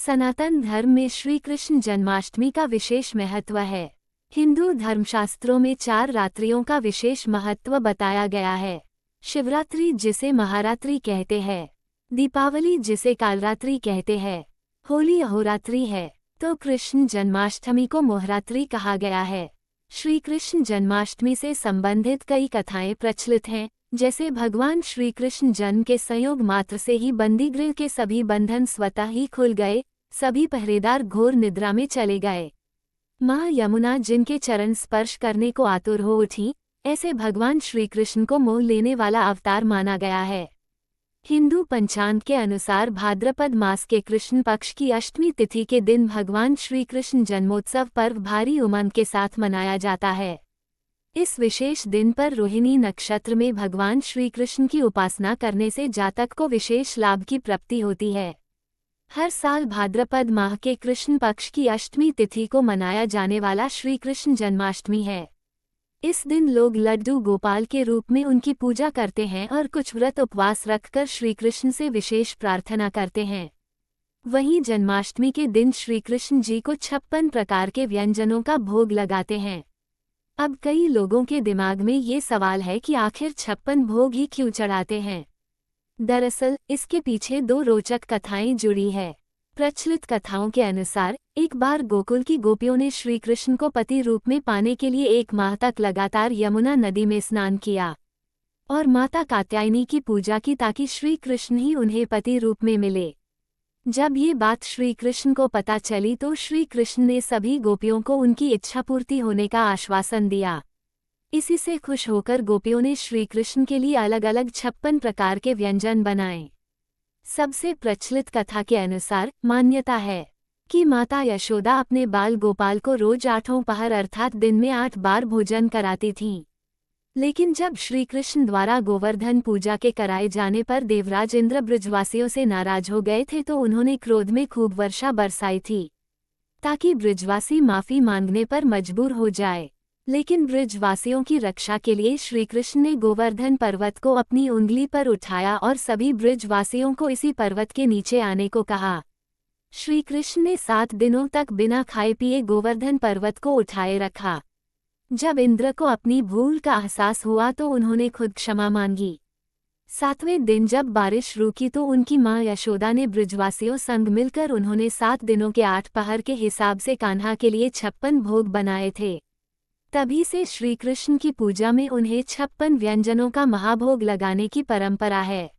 सनातन धर्म में श्री कृष्ण जन्माष्टमी का विशेष महत्व है। हिंदू धर्मशास्त्रों में 4 रात्रियों का विशेष महत्व बताया गया है। शिवरात्रि जिसे महारात्रि कहते हैं, दीपावली जिसे कालरात्रि कहते हैं, होली अहोरात्रि है, तो कृष्ण जन्माष्टमी को मोहरात्रि कहा गया है। श्री कृष्ण जन्माष्टमी से संबंधित कई कथाएं प्रचलित हैं, जैसे भगवान श्री कृष्ण जन्म के संयोग मात्र से ही बंदीगृह के सभी बंधन स्वतः ही खुल गए, सभी पहरेदार घोर निद्रा में चले गए। माँ यमुना जिनके चरण स्पर्श करने को आतुर हो उठी, ऐसे भगवान श्री कृष्ण को मोह लेने वाला अवतार माना गया है। हिंदू पंचांग के अनुसार भाद्रपद मास के कृष्ण पक्ष की अष्टमी तिथि के दिन भगवान श्री कृष्ण जन्मोत्सव पर्व भारी उमंग के साथ मनाया जाता है। इस विशेष दिन पर रोहिणी नक्षत्र में भगवान श्री कृष्ण की उपासना करने से जातक को विशेष लाभ की प्राप्ति होती है। हर साल भाद्रपद माह के कृष्ण पक्ष की अष्टमी तिथि को मनाया जाने वाला श्री कृष्ण जन्माष्टमी है। इस दिन लोग लड्डू गोपाल के रूप में उनकी पूजा करते हैं और कुछ व्रत उपवास रखकर श्री कृष्ण से विशेष प्रार्थना करते हैं। वहीं जन्माष्टमी के दिन श्री कृष्ण जी को 56 प्रकार के व्यंजनों का भोग लगाते हैं। अब कई लोगों के दिमाग में ये सवाल है कि आखिर 56 भोग ही क्यों चढ़ाते हैं। दरअसल इसके पीछे 2 रोचक कथाएं जुड़ी है। प्रचलित कथाओं के अनुसार एक बार गोकुल की गोपियों ने श्री कृष्ण को पति रूप में पाने के लिए 1 माह तक लगातार यमुना नदी में स्नान किया और माता कात्यायनी की पूजा की ताकि श्री कृष्ण ही उन्हें पति रूप में मिले। जब ये बात श्री कृष्ण को पता चली तो श्री कृष्ण ने सभी गोपियों को उनकी इच्छा पूर्ति होने का आश्वासन दिया। इसी से खुश होकर गोपियों ने श्री कृष्ण के लिए अलग अलग 56 प्रकार के व्यंजन बनाए। सबसे प्रचलित कथा के अनुसार मान्यता है कि माता यशोदा अपने बाल गोपाल को रोज 8 पहर अर्थात दिन में 8 बार भोजन कराती थीं। लेकिन जब श्री कृष्ण द्वारा गोवर्धन पूजा के कराए जाने पर देवराज इंद्र ब्रजवासियों से नाराज हो गए थे तो उन्होंने क्रोध में खूब वर्षा बरसाई थी ताकि ब्रजवासी माफी मांगने पर मजबूर हो जाए। लेकिन ब्रजवासियों की रक्षा के लिए श्री कृष्ण ने गोवर्धन पर्वत को अपनी उंगली पर उठाया और सभी ब्रजवासियों को इसी पर्वत के नीचे आने को कहा। श्री कृष्ण ने 7 दिनों तक बिना खाए पिए गोवर्धन पर्वत को उठाए रखा। जब इंद्र को अपनी भूल का एहसास हुआ तो उन्होंने खुद क्षमा मांगी। 7वें दिन जब बारिश रुकी तो उनकी मां यशोदा ने ब्रजवासियों संग मिलकर उन्होंने 7 दिनों के 8 पहर के हिसाब से कान्हा के लिए 56 भोग बनाए थे। तभी से श्री कृष्ण की पूजा में उन्हें 56 व्यंजनों का महाभोग लगाने की परंपरा है।